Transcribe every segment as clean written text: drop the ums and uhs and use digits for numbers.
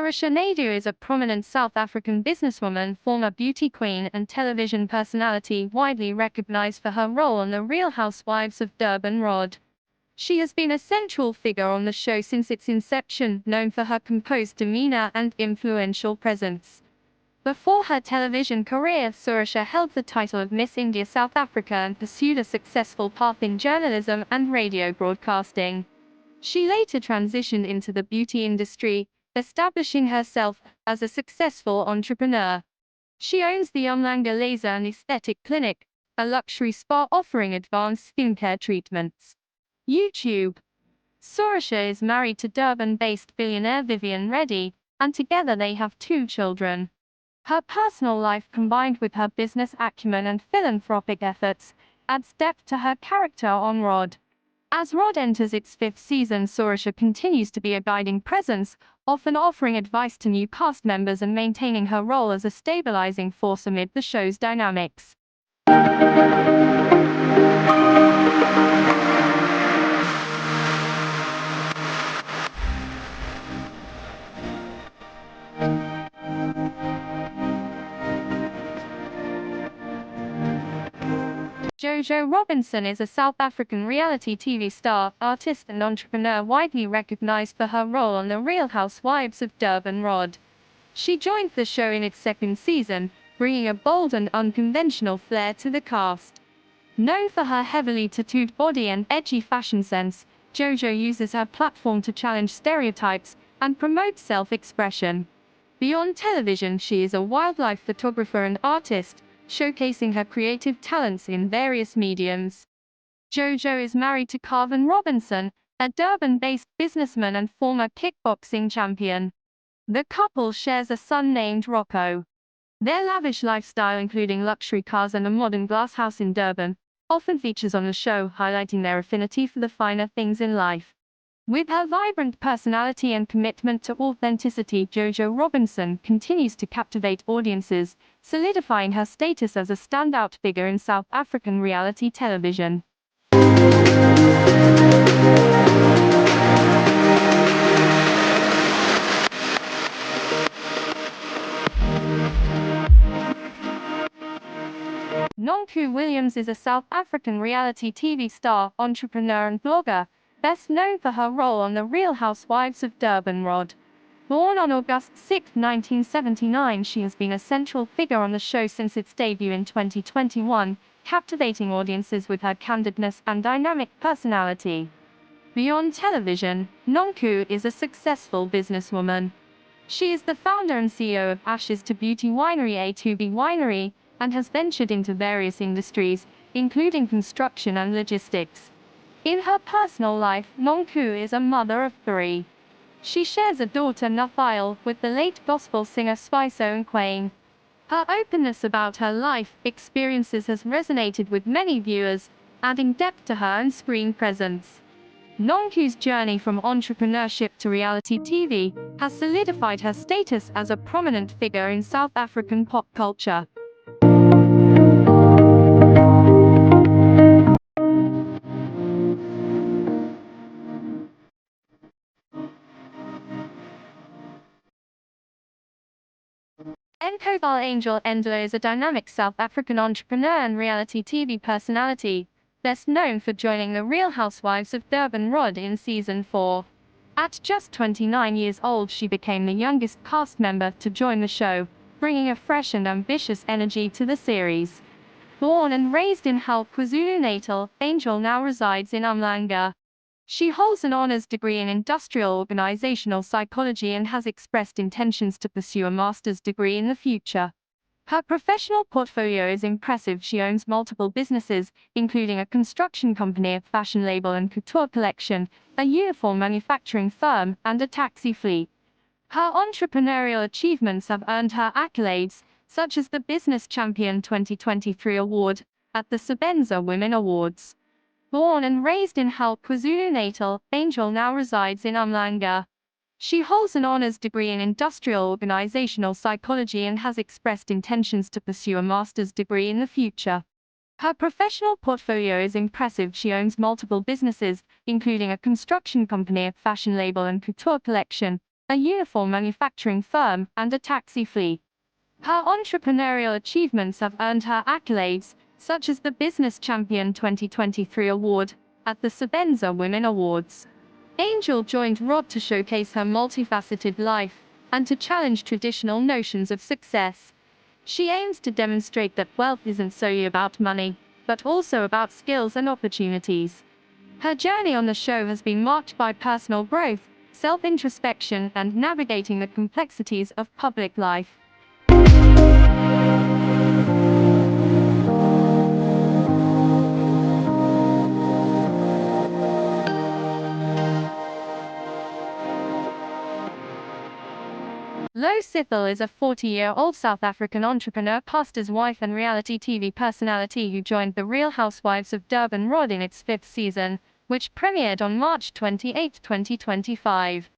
Sorisha Naidoo is a prominent South African businesswoman, former beauty queen and television personality widely recognized for her role on The Real Housewives of Durban. Rhod. She has been a central figure on the show since its inception, known for her composed demeanor and influential presence. Before her television career, Sorisha held the title of Miss India South Africa and pursued a successful path in journalism and radio broadcasting. She later transitioned into the beauty industry, establishing herself as a successful entrepreneur. She owns the Umhlanga Laser and Aesthetic Clinic, a luxury spa offering advanced skincare treatments. YouTube. Sorisha is married to Durban-based billionaire Vivian Reddy, and together they have 2 children. Her personal life, combined with her business acumen and philanthropic efforts, adds depth to her character on Rhod. As Rhod enters its 5th season, Sorisha continues to be a guiding presence, often offering advice to new cast members and maintaining her role as a stabilizing force amid the show's dynamics. Jojo Robinson is a South African reality TV star, artist and entrepreneur widely recognized for her role on The Real Housewives of Durban. Rhod. She joined the show in its 2nd season, bringing a bold and unconventional flair to the cast. Known for her heavily tattooed body and edgy fashion sense, Jojo uses her platform to challenge stereotypes and promote self-expression. Beyond television, she is a wildlife photographer and artist, showcasing her creative talents in various mediums. Jojo is married to Kwanele Robinson, a Durban-based businessman and former kickboxing champion. The couple shares a son named Rocco. Their lavish lifestyle, including luxury cars and a modern glass house in Durban, often features on the show, highlighting their affinity for the finer things in life. With her vibrant personality and commitment to authenticity, Jojo Robinson continues to captivate audiences, solidifying her status as a standout figure in South African reality television. Nonku Williams is a South African reality TV star, entrepreneur and blogger, best known for her role on The Real Housewives of Durban. Rhod. Born on August 6, 1979, she has been a central figure on the show since its debut in 2021, captivating audiences with her candidness and dynamic personality. Beyond television, Nonku is a successful businesswoman. She is the founder and CEO of Ashes to Beauty Winery A2B Winery, and has ventured into various industries, including construction and logistics. In her personal life, Nonku is a mother of 3. She shares a daughter, Ndlela, with the late gospel singer Sipho Nkweng. Her openness about her life experiences has resonated with many viewers, adding depth to her on-screen presence. Nonku's journey from entrepreneurship to reality TV has solidified her status as a prominent figure in South African pop culture. Angel Ndlela is a dynamic South African entrepreneur and reality TV personality, best known for joining The Real Housewives of Durban. Rhod in Season 4. At just 29 years old, she became the youngest cast member to join the show, bringing a fresh and ambitious energy to the series. Born and raised in Hull, KwaZulu-Natal, Angel now resides in Umhlanga. She holds an honors degree in industrial organizational psychology and has expressed intentions to pursue a master's degree in the future. Her professional portfolio is impressive. She owns multiple businesses, including a construction company, a fashion label and couture collection, a uniform manufacturing firm, and a taxi fleet. Her entrepreneurial achievements have earned her accolades, such as the Business Champion 2023 award at the Sebenza Women Awards. Born and raised in Hull, KwaZulu-Natal, Angel now resides in Umhlanga. She holds an honors degree in industrial organizational psychology and has expressed intentions to pursue a master's degree in the future. Her professional portfolio is impressive. She owns multiple businesses, including a construction company, a fashion label and couture collection, a uniform manufacturing firm, and a taxi fleet. Her entrepreneurial achievements have earned her accolades, such as the Business Champion 2023 award at the Sebenza Women Awards. Angel joined Rhod to showcase her multifaceted life and to challenge traditional notions of success. She aims to demonstrate that wealth isn't solely about money, but also about skills and opportunities. Her journey on the show has been marked by personal growth, self-introspection, and navigating the complexities of public life. Sithole is a 40-year-old South African entrepreneur, pastor's wife and reality TV personality who joined The Real Housewives of Durban Rhod in its 5th season, which premiered on March 28, 2025.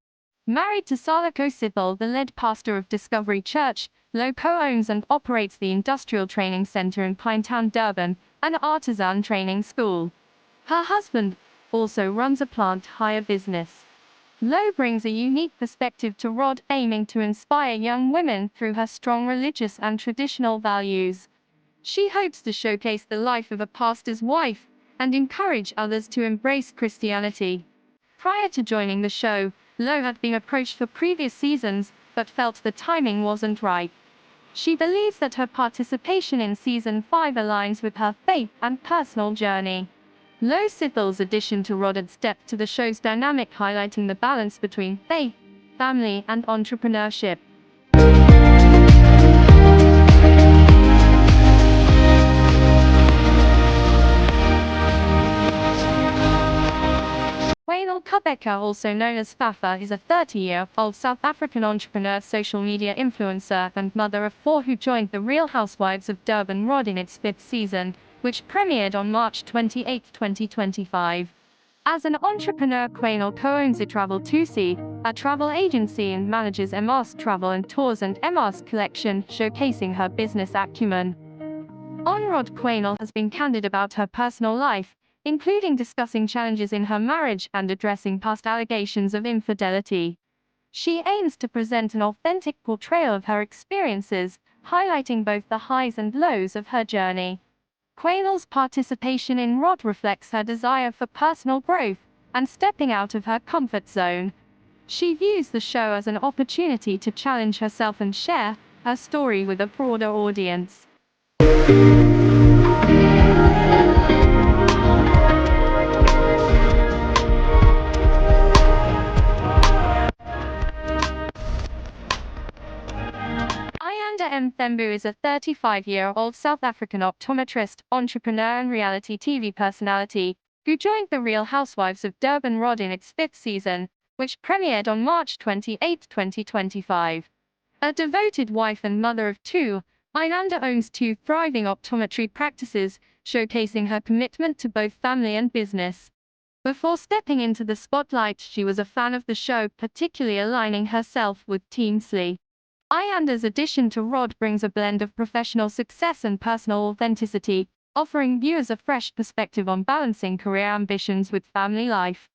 Married to Salako Sithole, the lead pastor of Discovery Church, Lo co-owns and operates the Industrial Training Center in Pinetown, Durban, an artisan training school. Her husband also runs a plant hire business. Lo brings a unique perspective to Rhod, aiming to inspire young women through her strong religious and traditional values. She hopes to showcase the life of a pastor's wife and encourage others to embrace Christianity. Prior to joining the show, Lo had been approached for previous seasons, but felt the timing wasn't right. She believes that her participation in season 5 aligns with her faith and personal journey. Lo Sithole's addition to Rhod adds depth to the show's dynamic, highlighting the balance between faith, family, and entrepreneurship. Kwanele Kubheka, also known as Fafa, is a 30-year-old South African entrepreneur, social media influencer, and mother of 4 who joined The Real Housewives of Durban Rhod in its 5th season, which premiered on March 28, 2025. As an entrepreneur, Kwanele co-owns Travel 2C, a travel agency, and manages Emma's Travel and Tours and Emma's Collection, showcasing her business acumen. On Rhod, Kwanele has been candid about her personal life, including discussing challenges in her marriage and addressing past allegations of infidelity. She aims to present an authentic portrayal of her experiences, highlighting both the highs and lows of her journey. Kwanele's participation in Rhod reflects her desire for personal growth and stepping out of her comfort zone. She views the show as an opportunity to challenge herself and share her story with a broader audience. Ayanda Mthembu is a 35-year-old South African optometrist, entrepreneur, and reality TV personality who joined The Real Housewives of Durban Rhod in its 5th season, which premiered on March 28, 2025. A devoted wife and mother of 2, Ayanda owns 2 thriving optometry practices, showcasing her commitment to both family and business. Before stepping into the spotlight, she was a fan of the show, particularly aligning herself with Team Slee. Ayanda's addition to Rhod brings a blend of professional success and personal authenticity, offering viewers a fresh perspective on balancing career ambitions with family life.